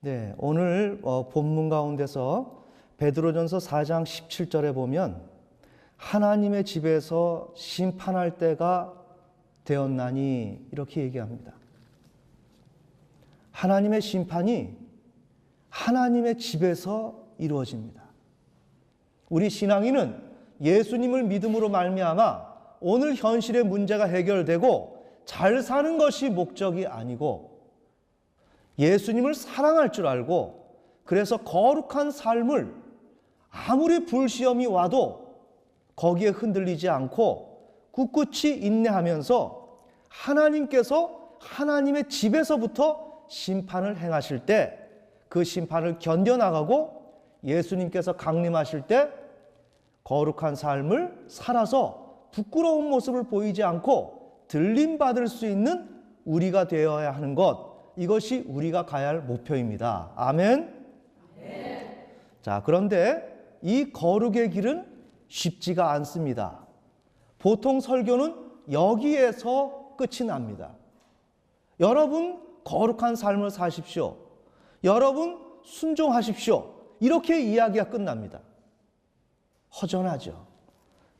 네, 오늘 본문 가운데서 베드로전서 4장 17절에 보면 하나님의 집에서 심판할 때가 되었나니 이렇게 얘기합니다. 하나님의 심판이 하나님의 집에서 이루어집니다. 우리 신앙인은 예수님을 믿음으로 말미암아 오늘 현실의 문제가 해결되고 잘 사는 것이 목적이 아니고 예수님을 사랑할 줄 알고 그래서 거룩한 삶을 아무리 불시험이 와도 거기에 흔들리지 않고 꿋꿋이 인내하면서 하나님께서 하나님의 집에서부터 심판을 행하실 때 그 심판을 견뎌나가고 예수님께서 강림하실 때 거룩한 삶을 살아서 부끄러운 모습을 보이지 않고 들림받을 수 있는 우리가 되어야 하는 것, 이것이 우리가 가야 할 목표입니다. 아멘? 네. 자, 그런데 이 거룩의 길은 쉽지가 않습니다. 보통 설교는 여기에서 끝이 납니다. 여러분 거룩한 삶을 사십시오. 여러분 순종하십시오. 이렇게 이야기가 끝납니다. 허전하죠.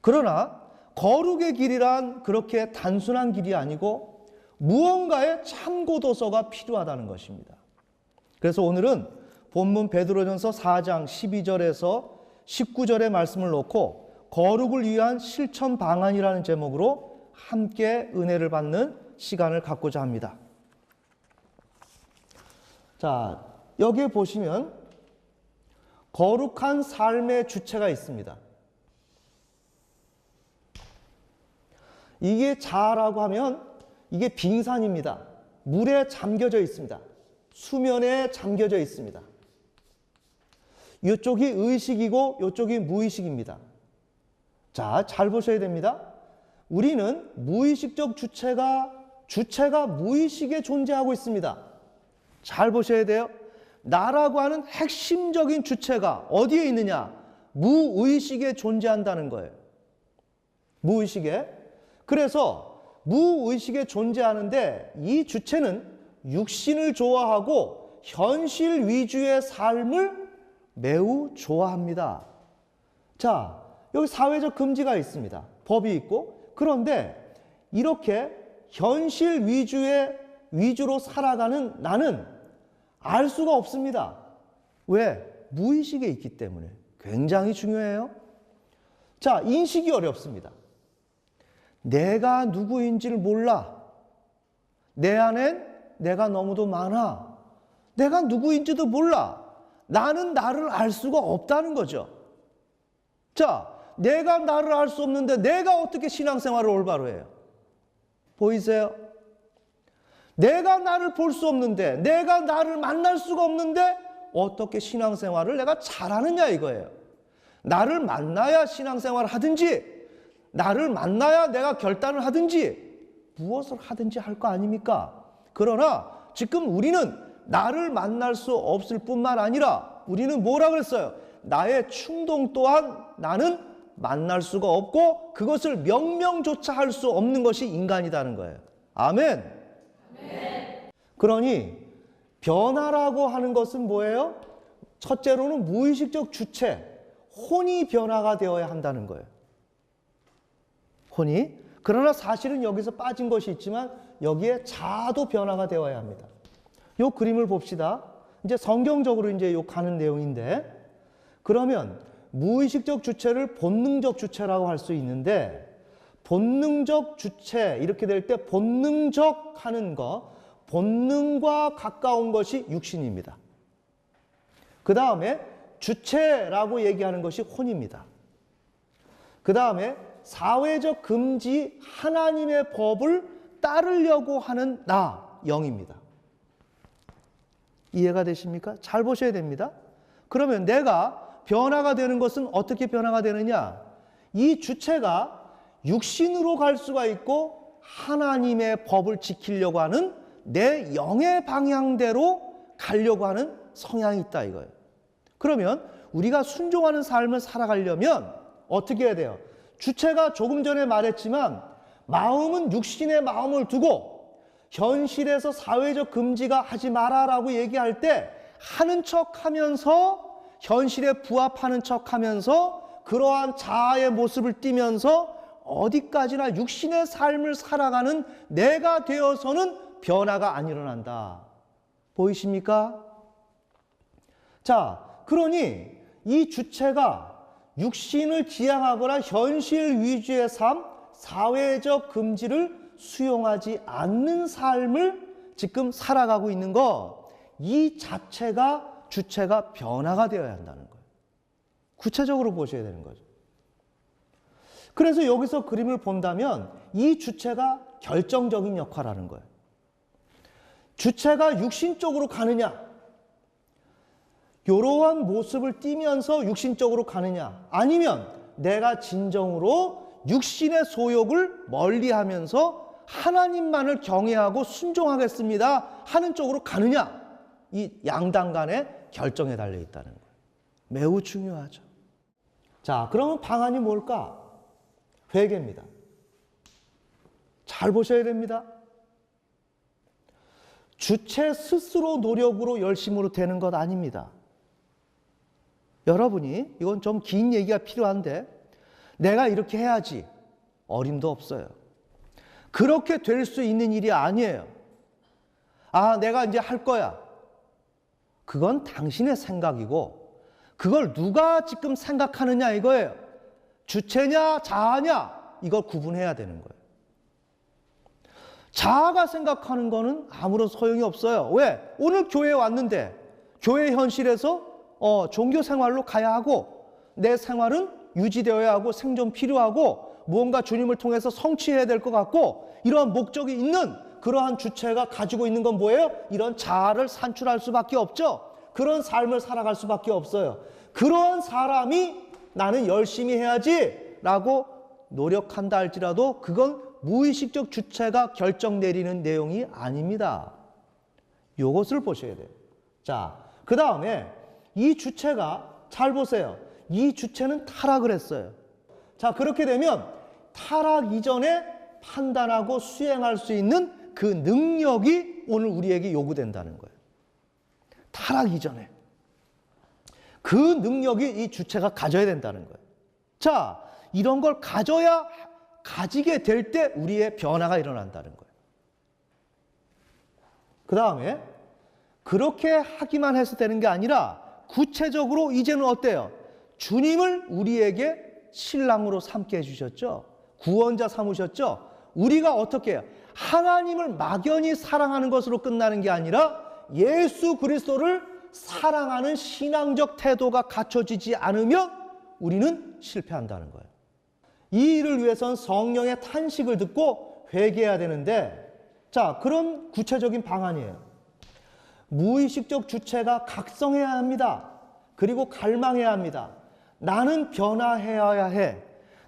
그러나 거룩의 길이란 그렇게 단순한 길이 아니고 무언가의 참고도서가 필요하다는 것입니다. 그래서 오늘은 본문 베드로전서 4장 12절에서 19절의 말씀을 놓고 거룩을 위한 실천 방안이라는 제목으로 함께 은혜를 받는 시간을 갖고자 합니다. 자, 여기에 보시면 거룩한 삶의 주체가 있습니다. 이게 자라고 하면 이게 빙산입니다. 물에 잠겨져 있습니다. 수면에 잠겨져 있습니다. 이쪽이 의식이고 이쪽이 무의식입니다. 자, 잘 보셔야 됩니다. 우리는 무의식적 주체가 무의식에 존재하고 있습니다. 잘 보셔야 돼요. 나라고 하는 핵심적인 주체가 어디에 있느냐? 무의식에 존재한다는 거예요. 무의식에. 그래서 무의식에 존재하는데 이 주체는 육신을 좋아하고 현실 위주의 삶을 매우 좋아합니다. 자, 여기 사회적 금지가 있습니다. 법이 있고. 그런데 이렇게 현실 위주로 살아가는 나는 알 수가 없습니다. 왜? 무의식에 있기 때문에. 굉장히 중요해요. 자, 인식이 어렵습니다. 내가 누구인지를 몰라. 내 안엔 내가 너무도 많아. 내가 누구인지도 몰라. 나는 나를 알 수가 없다는 거죠. 자, 내가 나를 알 수 없는데 내가 어떻게 신앙생활을 올바로 해요? 보이세요? 내가 나를 볼 수 없는데, 내가 나를 만날 수가 없는데 어떻게 신앙생활을 내가 잘하느냐 이거예요. 나를 만나야 신앙생활을 하든지, 나를 만나야 내가 결단을 하든지, 무엇을 하든지 할 거 아닙니까? 그러나 지금 우리는 나를 만날 수 없을 뿐만 아니라 우리는 뭐라 그랬어요? 나의 충동 또한 나는 만날 수가 없고 그것을 명명조차 할 수 없는 것이 인간이라는 거예요. 아멘. 그러니 변화라고 하는 것은 뭐예요? 첫째로는 무의식적 주체, 혼이 변화가 되어야 한다는 거예요. 혼이. 그러나 사실은 여기서 빠진 것이 있지만 여기에 자도 변화가 되어야 합니다. 이 그림을 봅시다. 이제 성경적으로 이제 요 가는 내용인데, 그러면 무의식적 주체를 본능적 주체라고 할 수 있는데, 본능적 주체 이렇게 될 때 본능적 하는 거, 본능과 가까운 것이 육신입니다. 그 다음에 주체라고 얘기하는 것이 혼입니다. 그 다음에 사회적 금지 하나님의 법을 따르려고 하는 나, 영입니다. 이해가 되십니까? 잘 보셔야 됩니다. 그러면 내가 변화가 되는 것은 어떻게 변화가 되느냐? 이 주체가 육신으로 갈 수가 있고 하나님의 법을 지키려고 하는 내 영의 방향대로 가려고 하는 성향이 있다 이거예요. 그러면 우리가 순종하는 삶을 살아가려면 어떻게 해야 돼요? 주체가 조금 전에 말했지만 마음은 육신의 마음을 두고 현실에서 사회적 금지가 하지 마라라고 얘기할 때 하는 척 하면서, 현실에 부합하는 척 하면서, 그러한 자아의 모습을 띠면서 어디까지나 육신의 삶을 살아가는 내가 되어서는 변화가 안 일어난다. 보이십니까? 자, 그러니 이 주체가 육신을 지향하거나 현실 위주의 삶, 사회적 금지를 수용하지 않는 삶을 지금 살아가고 있는 거, 이 자체가 주체가 변화가 되어야 한다는 거예요. 구체적으로 보셔야 되는 거죠. 그래서 여기서 그림을 본다면 이 주체가 결정적인 역할을 하는 거예요. 주체가 육신 쪽으로 가느냐, 이러한 모습을 띠면서 육신 쪽으로 가느냐, 아니면 내가 진정으로 육신의 소욕을 멀리하면서 하나님만을 경외하고 순종하겠습니다 하는 쪽으로 가느냐, 이 양당 간의 결정에 달려 있다는 거예요. 매우 중요하죠. 자, 그러면 방안이 뭘까? 회개입니다. 잘 보셔야 됩니다. 주체 스스로 노력으로 열심으로 되는 것 아닙니다. 여러분이, 이건 좀 긴 얘기가 필요한데, 내가 이렇게 해야지, 어림도 없어요. 그렇게 될 수 있는 일이 아니에요. 아, 내가 이제 할 거야. 그건 당신의 생각이고, 그걸 누가 지금 생각하느냐 이거예요. 주체냐 자아냐, 이걸 구분해야 되는 거예요. 자아가 생각하는 거는 아무런 소용이 없어요. 왜? 오늘 교회에 왔는데 교회 현실에서 종교 생활로 가야 하고, 내 생활은 유지되어야 하고 생존 필요하고 무언가 주님을 통해서 성취해야 될 것 같고, 이러한 목적이 있는 그러한 주체가 가지고 있는 건 뭐예요? 이런 자아를 산출할 수밖에 없죠. 그런 삶을 살아갈 수밖에 없어요. 그러한 사람이 나는 열심히 해야지 라고 노력한다 할지라도 그건 무의식적 주체가 결정 내리는 내용이 아닙니다. 이것을 보셔야 돼요. 자, 그 다음에 이 주체가, 잘 보세요. 이 주체는 타락을 했어요. 자, 그렇게 되면 타락 이전에 판단하고 수행할 수 있는 그 능력이 오늘 우리에게 요구된다는 거예요. 타락 이전에. 그 능력이 이 주체가 가져야 된다는 거예요. 자, 이런 걸 가지게 될 때 우리의 변화가 일어난다는 거예요. 그 다음에 그렇게 하기만 해서 되는 게 아니라 구체적으로 이제는 어때요? 주님을 우리에게 신랑으로 삼게 해주셨죠. 구원자 삼으셨죠. 우리가 어떻게 해요? 하나님을 막연히 사랑하는 것으로 끝나는 게 아니라 예수 그리스도를 사랑하는 신앙적 태도가 갖춰지지 않으면 우리는 실패한다는 거예요. 이 일을 위해선 성령의 탄식을 듣고 회개해야 되는데, 자, 그런 구체적인 방안이에요. 무의식적 주체가 각성해야 합니다. 그리고 갈망해야 합니다. 나는 변화해야 해.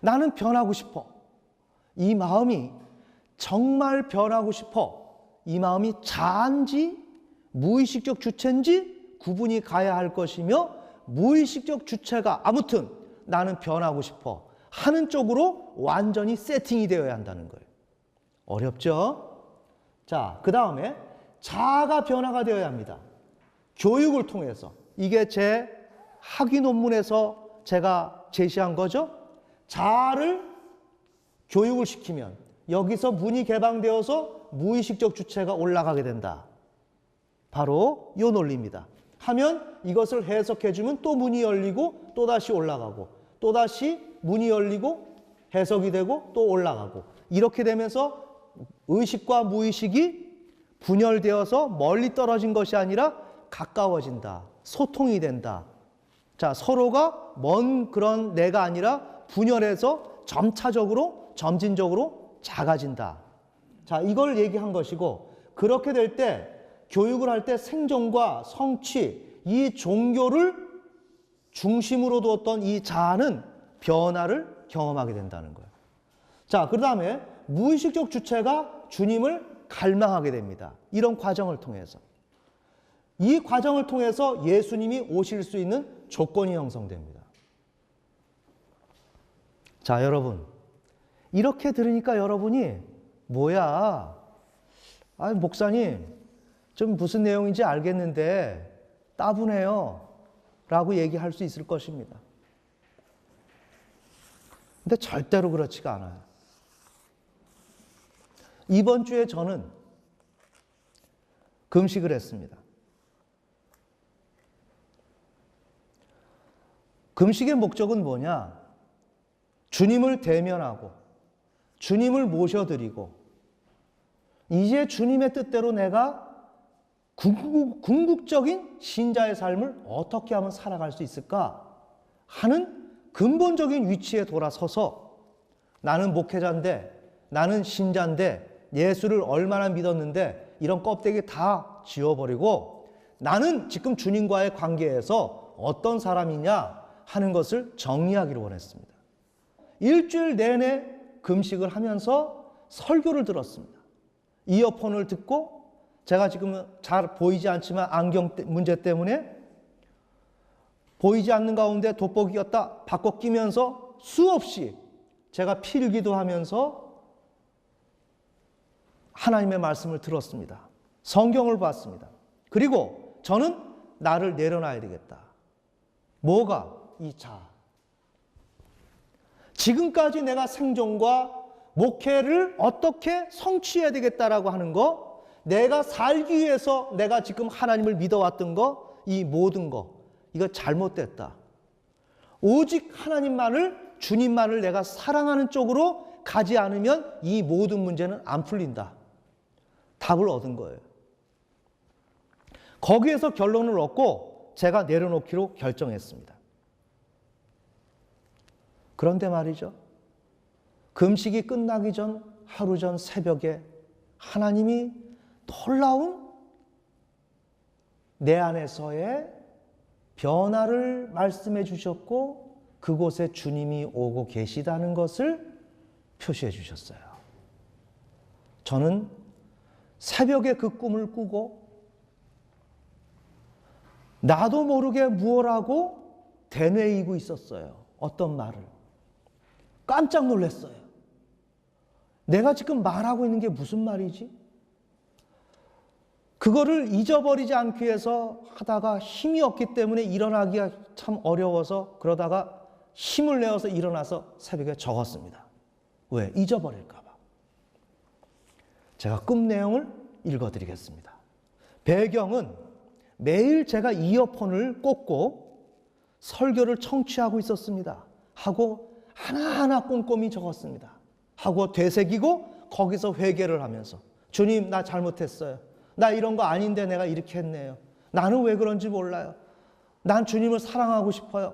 나는 변하고 싶어. 이 마음이 정말 변하고 싶어. 이 마음이 자아인지 무의식적 주체인지 구분이 가야 할 것이며, 무의식적 주체가 아무튼 나는 변하고 싶어 하는 쪽으로 완전히 세팅이 되어야 한다는 거예요. 어렵죠? 자, 그 다음에 자아가 변화가 되어야 합니다. 교육을 통해서. 이게 제 학위 논문에서 제가 제시한 거죠. 자아를 교육을 시키면 여기서 문이 개방되어서 무의식적 주체가 올라가게 된다. 바로 이 논리입니다. 하면 이것을 해석해주면 또 문이 열리고 또다시 올라가고, 또다시 문이 열리고 해석이 되고 또 올라가고, 이렇게 되면서 의식과 무의식이 분열되어서 멀리 떨어진 것이 아니라 가까워진다. 소통이 된다. 자, 서로가 먼 그런 내가 아니라 분열해서 점차적으로, 점진적으로 작아진다. 자, 이걸 얘기한 것이고, 그렇게 될 때 교육을 할 때 생존과 성취, 이 종교를 중심으로 두었던 이 자아는 변화를 경험하게 된다는 거예요. 자, 그 다음에 무의식적 주체가 주님을 갈망하게 됩니다. 이런 과정을 통해서. 이 과정을 통해서 예수님이 오실 수 있는 조건이 형성됩니다. 자, 여러분. 이렇게 들으니까 여러분이 뭐야? 목사님, 좀 무슨 내용인지 알겠는데 따분해요 라고 얘기할 수 있을 것입니다. 근데 절대로 그렇지가 않아요. 이번 주에 저는 금식을 했습니다. 금식의 목적은 뭐냐? 주님을 대면하고 주님을 모셔드리고 이제 주님의 뜻대로 내가 궁극적인 신자의 삶을 어떻게 하면 살아갈 수 있을까 하는 근본적인 위치에 돌아서서 나는 목회자인데 나는 신자인데 예수를 얼마나 믿었는데 이런 껍데기 다 지워버리고 나는 지금 주님과의 관계에서 어떤 사람이냐 하는 것을 정리하기를 원했습니다. 일주일 내내 금식을 하면서 설교를 들었습니다. 이어폰을 듣고 제가 지금 잘 보이지 않지만 안경 문제 때문에 보이지 않는 가운데 돋보기 꼈다 바꿔 끼면서 수없이 제가 필기도 하면서 하나님의 말씀을 들었습니다. 성경을 봤습니다. 그리고 저는 나를 내려놔야 되겠다. 뭐가? 이 자아. 지금까지 내가 생존과 목회를 어떻게 성취해야 되겠다라고 하는 거, 내가 살기 위해서 내가 지금 하나님을 믿어왔던 거, 이 모든 거, 이거 잘못됐다. 오직 하나님만을, 주님만을 내가 사랑하는 쪽으로 가지 않으면 이 모든 문제는 안 풀린다. 답을 얻은 거예요. 거기에서 결론을 얻고 제가 내려놓기로 결정했습니다. 그런데 말이죠. 금식이 끝나기 전 하루 전 새벽에 하나님이 놀라운 내 안에서의 변화를 말씀해 주셨고 그곳에 주님이 오고 계시다는 것을 표시해 주셨어요. 저는 새벽에 그 꿈을 꾸고 나도 모르게 무엇라고 되뇌이고 있었어요. 어떤 말을. 깜짝 놀랐어요. 내가 지금 말하고 있는 게 무슨 말이지? 그거를 잊어버리지 않기 위해서 하다가 힘이 없기 때문에 일어나기가 참 어려워서 그러다가 힘을 내어서 일어나서 새벽에 적었습니다. 왜? 잊어버릴까 봐. 제가 꿈 내용을 읽어드리겠습니다. 배경은 매일 제가 이어폰을 꽂고 설교를 청취하고 있었습니다. 하고 하나하나 꼼꼼히 적었습니다. 하고 되새기고 거기서 회개를 하면서 주님 나 잘못했어요. 나 이런 거 아닌데 내가 이렇게 했네요. 나는 왜 그런지 몰라요. 난 주님을 사랑하고 싶어요.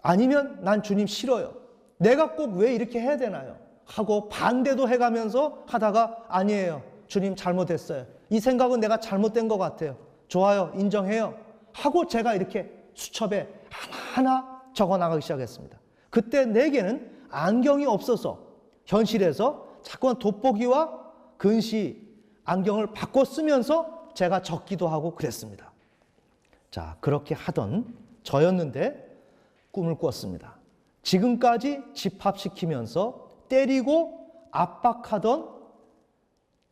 아니면 난 주님 싫어요. 내가 꼭 왜 이렇게 해야 되나요? 하고 반대도 해가면서 하다가 아니에요. 주님 잘못했어요. 이 생각은 내가 잘못된 것 같아요. 좋아요. 인정해요. 하고 제가 이렇게 수첩에 하나하나 적어나가기 시작했습니다. 그때 내게는 안경이 없어서 현실에서 자꾸만 돋보기와 근시 안경을 바꿔 쓰면서 제가 적기도 하고 그랬습니다. 자, 그렇게 하던 저였는데 꿈을 꿨습니다. 지금까지 집합시키면서 때리고 압박하던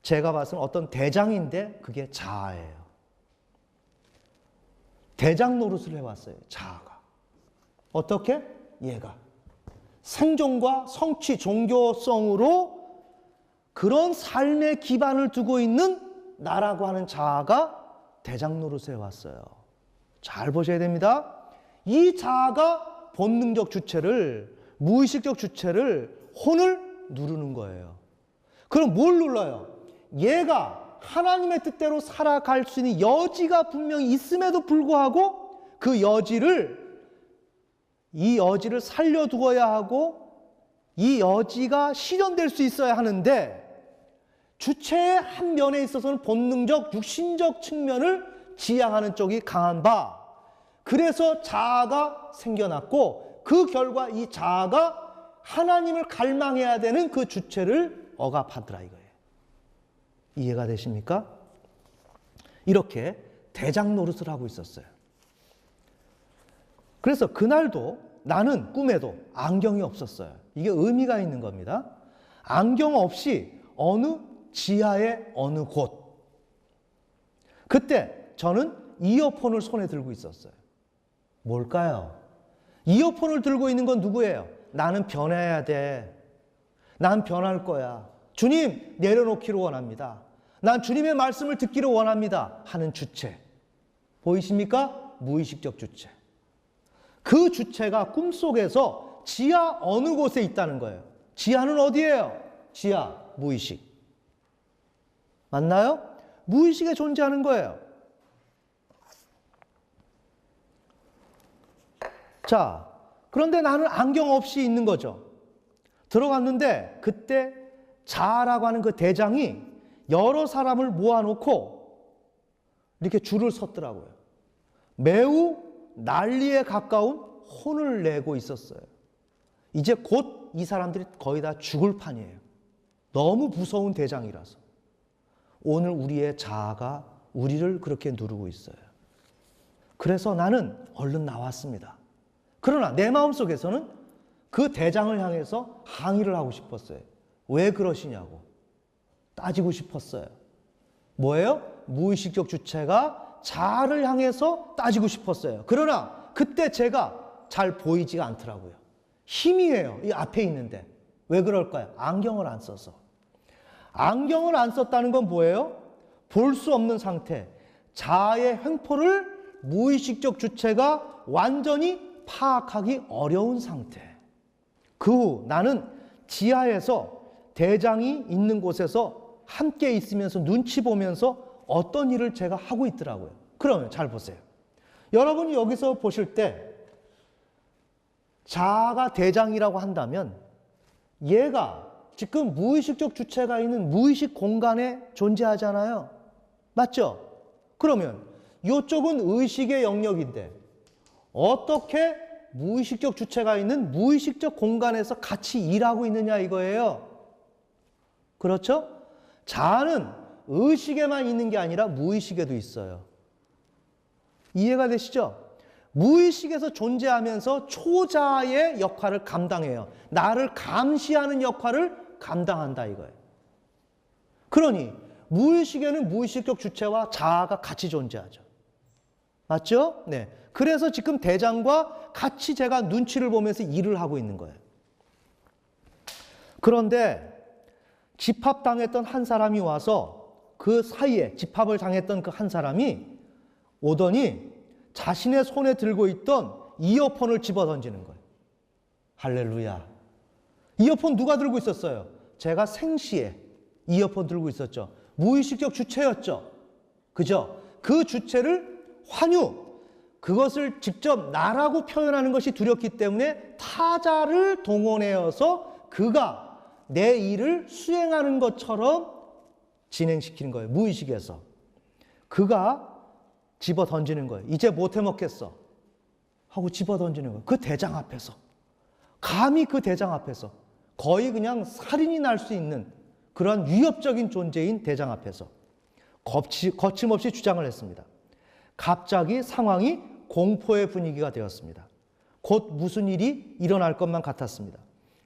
제가 봤을 때 어떤 대장인데 그게 자아예요. 대장 노릇을 해왔어요. 자아가. 어떻게? 얘가. 생존과 성취, 종교성으로 그런 삶의 기반을 두고 있는 나라고 하는 자아가 대장 노릇을 해왔어요. 잘 보셔야 됩니다. 이 자아가 본능적 주체를, 무의식적 주체를 혼을 누르는 거예요. 그럼 뭘 눌러요? 얘가 하나님의 뜻대로 살아갈 수 있는 여지가 분명히 있음에도 불구하고 그 이 여지를 살려두어야 하고 이 여지가 실현될 수 있어야 하는데 주체의 한 면에 있어서는 본능적, 육신적 측면을 지향하는 쪽이 강한 바 그래서 자아가 생겨났고 그 결과 이 자아가 하나님을 갈망해야 되는 그 주체를 억압하더라 이거예요. 이해가 되십니까? 이렇게 대장 노릇을 하고 있었어요. 그래서 그날도 나는 꿈에도 안경이 없었어요. 이게 의미가 있는 겁니다. 안경 없이 어느 지하의 어느 곳. 그때 저는 이어폰을 손에 들고 있었어요. 뭘까요? 이어폰을 들고 있는 건 누구예요? 나는 변해야 돼. 난 변할 거야. 주님, 내려놓기를 원합니다. 난 주님의 말씀을 듣기를 원합니다. 하는 주체. 보이십니까? 무의식적 주체. 그 주체가 꿈속에서 지하 어느 곳에 있다는 거예요. 지하는 어디예요? 지하, 무의식. 맞나요? 무의식에 존재하는 거예요. 자, 그런데 나는 안경 없이 있는 거죠. 들어갔는데 그때 자아라고 하는 그 대장이 여러 사람을 모아놓고 이렇게 줄을 섰더라고요. 매우 난리에 가까운 혼을 내고 있었어요. 이제 곧 이 사람들이 거의 다 죽을 판이에요. 너무 무서운 대장이라서. 오늘 우리의 자아가 우리를 그렇게 누르고 있어요. 그래서 나는 얼른 나왔습니다. 그러나 내 마음속에서는 그 대장을 향해서 항의를 하고 싶었어요. 왜 그러시냐고 따지고 싶었어요. 뭐예요? 무의식적 주체가 자아를 향해서 따지고 싶었어요. 그러나 그때 제가 잘 보이지가 않더라고요. 희미해요. 이 앞에 있는데. 왜 그럴까요? 안경을 안 써서. 안경을 안 썼다는 건 뭐예요? 볼 수 없는 상태. 자아의 횡포를 무의식적 주체가 완전히 파악하기 어려운 상태. 그 후 나는 지하에서 대장이 있는 곳에서 함께 있으면서 눈치 보면서 어떤 일을 제가 하고 있더라고요. 그러면 잘 보세요. 여러분이 여기서 보실 때 자아가 대장이라고 한다면 얘가 지금 무의식적 주체가 있는 무의식 공간에 존재하잖아요. 맞죠? 그러면 이쪽은 의식의 영역인데 어떻게 무의식적 주체가 있는 무의식적 공간에서 같이 일하고 있느냐 이거예요. 그렇죠? 자아는 의식에만 있는 게 아니라 무의식에도 있어요. 이해가 되시죠? 무의식에서 존재하면서 초자아의 역할을 감당해요. 나를 감시하는 역할을 감당한다 이거예요. 그러니 무의식에는 무의식적 주체와 자아가 같이 존재하죠. 맞죠? 네. 그래서 지금 대장과 같이 제가 눈치를 보면서 일을 하고 있는 거예요. 그런데 집합당했던 한 사람이 와서 그 사이에 집합을 당했던 그 한 사람이 오더니 자신의 손에 들고 있던 이어폰을 집어 던지는 거예요. 할렐루야. 이어폰 누가 들고 있었어요? 제가 생시에 이어폰 들고 있었죠. 무의식적 주체였죠. 그죠? 그 주체를 환유, 그것을 직접 나라고 표현하는 것이 두렵기 때문에 타자를 동원해서 그가 내 일을 수행하는 것처럼 진행시키는 거예요. 무의식에서. 그가 집어 던지는 거예요. 이제 못 해먹겠어 하고 집어 던지는 거예요. 그 대장 앞에서. 감히 그 대장 앞에서. 거의 그냥 살인이 날 수 있는 그런 위협적인 존재인 대장 앞에서 거침없이 주장을 했습니다. 갑자기 상황이 공포의 분위기가 되었습니다. 곧 무슨 일이 일어날 것만 같았습니다.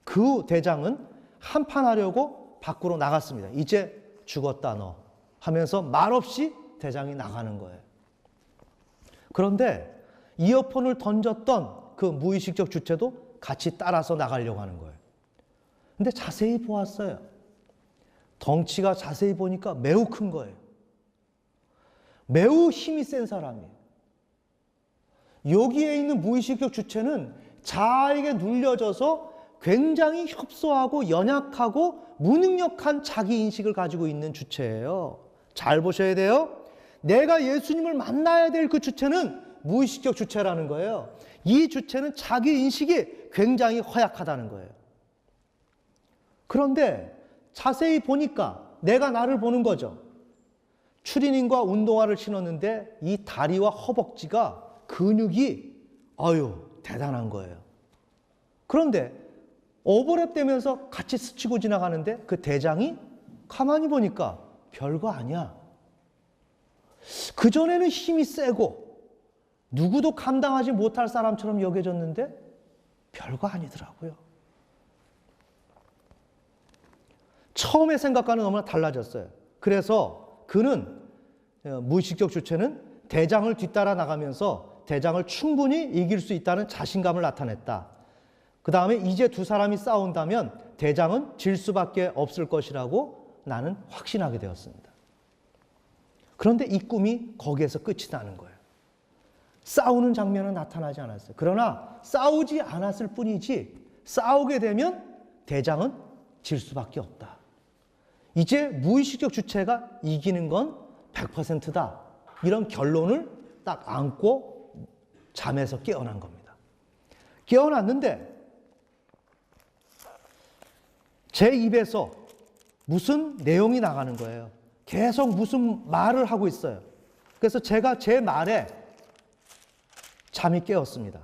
그 대장은 한판하려고 밖으로 나갔습니다. 이제 죽었다 너 하면서 말없이 대장이 나가는 거예요. 그런데 이어폰을 던졌던 그 무의식적 주체도 같이 따라서 나가려고 하는 거예요. 근데 자세히 보았어요. 덩치가 자세히 보니까 매우 큰 거예요. 매우 힘이 센 사람이에요. 여기에 있는 무의식적 주체는 자아에게 눌려져서 굉장히 협소하고 연약하고 무능력한 자기인식을 가지고 있는 주체예요. 잘 보셔야 돼요. 내가 예수님을 만나야 될 그 주체는 무의식적 주체라는 거예요. 이 주체는 자기인식이 굉장히 허약하다는 거예요. 그런데 자세히 보니까 내가 나를 보는 거죠. 추리닝과 운동화를 신었는데 이 다리와 허벅지가 근육이 대단한 거예요. 그런데 오버랩 되면서 같이 스치고 지나가는데 그 대장이 가만히 보니까 별거 아니야. 그전에는 힘이 세고 누구도 감당하지 못할 사람처럼 여겨졌는데 별거 아니더라고요. 처음의 생각과는 너무나 달라졌어요. 그래서 그는 무의식적 주체는 대장을 뒤따라 나가면서 대장을 충분히 이길 수 있다는 자신감을 나타냈다. 그 다음에 이제 두 사람이 싸운다면 대장은 질 수밖에 없을 것이라고 나는 확신하게 되었습니다. 그런데 이 꿈이 거기에서 끝이 나는 거예요. 싸우는 장면은 나타나지 않았어요. 그러나 싸우지 않았을 뿐이지 싸우게 되면 대장은 질 수밖에 없다. 이제 무의식적 주체가 이기는 건 100%다. 이런 결론을 딱 안고 잠에서 깨어난 겁니다. 깨어났는데 제 입에서 무슨 내용이 나가는 거예요. 계속 무슨 말을 하고 있어요. 그래서 제가 제 말에 잠이 깨었습니다.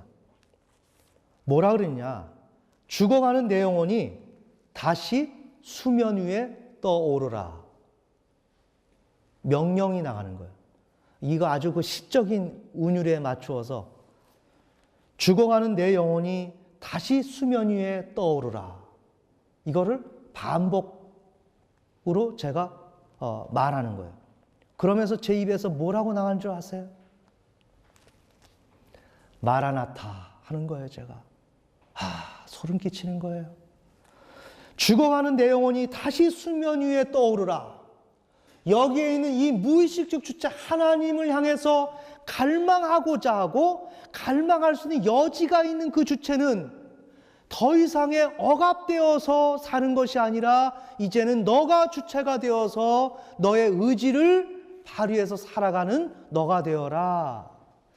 뭐라 그랬냐? 죽어가는 내 영혼이 다시 수면 위에 떠오르라. 명령이 나가는 거예요. 이거 아주 그 시적인 운율에 맞추어서 죽어가는 내 영혼이 다시 수면 위에 떠오르라. 이거를 반복으로 제가 말하는 거예요. 그러면서 제 입에서 뭐라고 나간 줄 아세요? 마라나타 하는 거예요, 제가. 소름 끼치는 거예요. 죽어가는 내 영혼이 다시 수면 위에 떠오르라. 여기에 있는 이 무의식적 주체 하나님을 향해서 갈망하고자 하고 갈망할 수 있는 여지가 있는 그 주체는 더 이상의 억압되어서 사는 것이 아니라 이제는 너가 주체가 되어서 너의 의지를 발휘해서 살아가는 너가 되어라.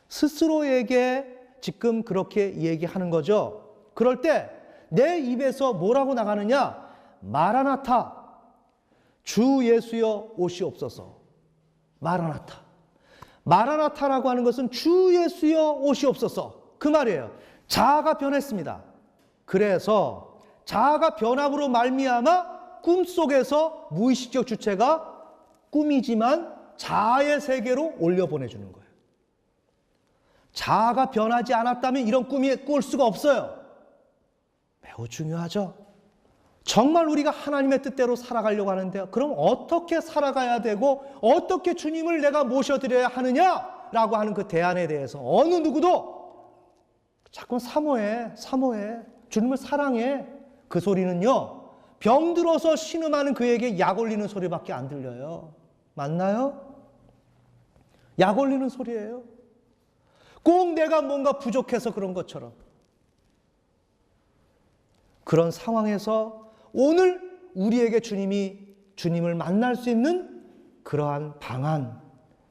스스로에게 지금 그렇게 얘기하는 거죠. 그럴 때 내 입에서 뭐라고 나가느냐? 마라나타, 주 예수여 오시옵소서. 마라나타. 마라나타라고 하는 것은 주 예수여 오시옵소서. 그 말이에요. 자아가 변했습니다. 그래서 자아가 변함으로 말미암아 꿈속에서 무의식적 주체가 꿈이지만 자아의 세계로 올려보내주는 거예요. 자아가 변하지 않았다면 이런 꿈이 꿀 수가 없어요. 매우 중요하죠. 정말 우리가 하나님의 뜻대로 살아가려고 하는데요. 그럼 어떻게 살아가야 되고 어떻게 주님을 내가 모셔드려야 하느냐라고 하는 그 대안에 대해서 어느 누구도 자꾸 사모해. 주님을 사랑해. 그 소리는요. 병들어서 신음하는 그에게 약 올리는 소리밖에 안 들려요. 맞나요? 약 올리는 소리예요. 꼭 내가 뭔가 부족해서 그런 것처럼. 그런 상황에서 오늘 우리에게 주님을 만날 수 있는 그러한 방안,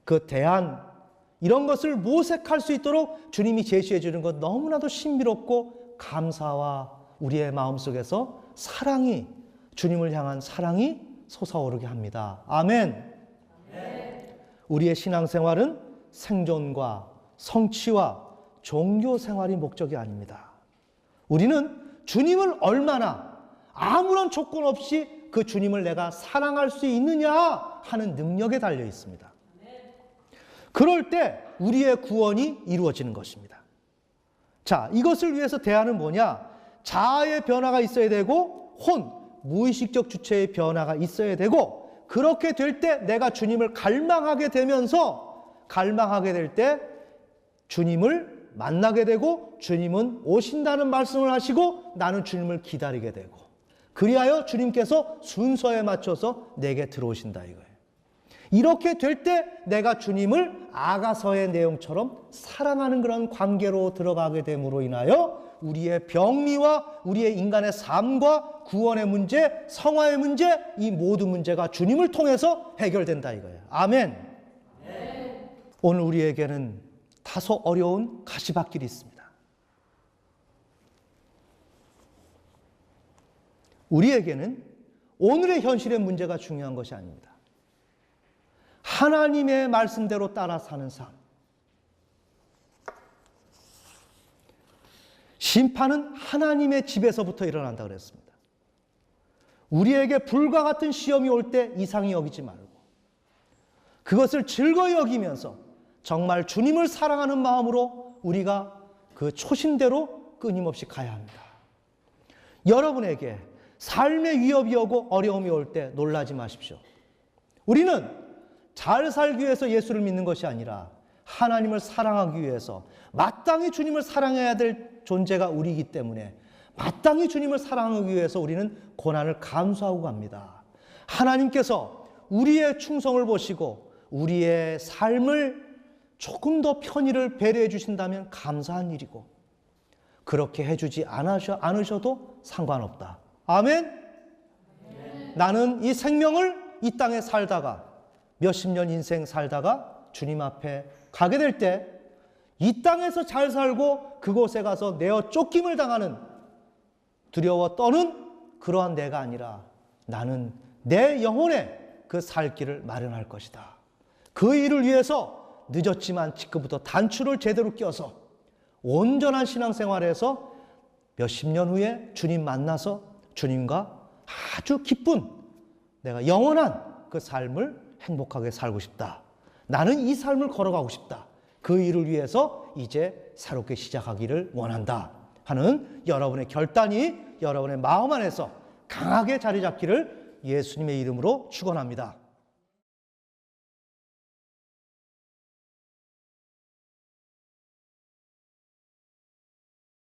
그 대안, 이런 것을 모색할 수 있도록 주님이 제시해 주는 것 너무나도 신비롭고 감사와 우리의 마음속에서 사랑이, 주님을 향한 사랑이 솟아오르게 합니다. 아멘. 우리의 신앙생활은 생존과 성취와 종교 생활이 목적이 아닙니다. 우리는 주님을 얼마나 아무런 조건 없이 그 주님을 내가 사랑할 수 있느냐 하는 능력에 달려 있습니다. 그럴 때 우리의 구원이 이루어지는 것입니다. 자, 이것을 위해서 대안은 뭐냐? 자아의 변화가 있어야 되고 무의식적 주체의 변화가 있어야 되고, 그렇게 될 때 내가 주님을 갈망하게 되면서 갈망하게 될 때 주님을 만나게 되고 주님은 오신다는 말씀을 하시고 나는 주님을 기다리게 되고, 그리하여 주님께서 순서에 맞춰서 내게 들어오신다 이거예요. 이렇게 될 때 내가 주님을 아가서의 내용처럼 사랑하는 그런 관계로 들어가게 됨으로 인하여 우리의 병리와 우리의 인간의 삶과 구원의 문제, 성화의 문제, 이 모든 문제가 주님을 통해서 해결된다 이거예요. 아멘. 오늘 우리에게는 다소 어려운 가시밭길이 있습니다. 우리에게는 오늘의 현실의 문제가 중요한 것이 아닙니다. 하나님의 말씀대로 따라 사는 삶. 심판은 하나님의 집에서부터 일어난다 그랬습니다. 우리에게 불과 같은 시험이 올 때 이상히 여기지 말고 그것을 즐거이 여기면서 정말 주님을 사랑하는 마음으로 우리가 그 초심대로 끊임없이 가야 합니다. 여러분에게 삶의 위협이 오고 어려움이 올 때 놀라지 마십시오. 우리는 잘 살기 위해서 예수를 믿는 것이 아니라 하나님을 사랑하기 위해서 마땅히 주님을 사랑해야 될 존재가 우리이기 때문에 마땅히 주님을 사랑하기 위해서 우리는 고난을 감수하고 갑니다. 하나님께서 우리의 충성을 보시고 우리의 삶을 조금 더 편의를 배려해 주신다면 감사한 일이고 그렇게 해주지 않으셔도 상관없다. 아멘? 나는 이 생명을 이 땅에 살다가 몇십 년 인생 살다가 주님 앞에 가게 될 때 이 땅에서 잘 살고 그곳에 가서 내어 쫓김을 당하는 두려워 떠는 그러한 내가 아니라 나는 내 영혼에 그 살 길을 마련할 것이다. 그 일을 위해서 늦었지만 지금부터 단추를 제대로 껴서 온전한 신앙생활에서 몇십 년 후에 주님 만나서 주님과 아주 기쁜 내가 영원한 그 삶을 행복하게 살고 싶다. 나는 이 삶을 걸어가고 싶다. 그 일을 위해서 이제 새롭게 시작하기를 원한다 하는 여러분의 결단이 여러분의 마음 안에서 강하게 자리 잡기를 예수님의 이름으로 축원합니다.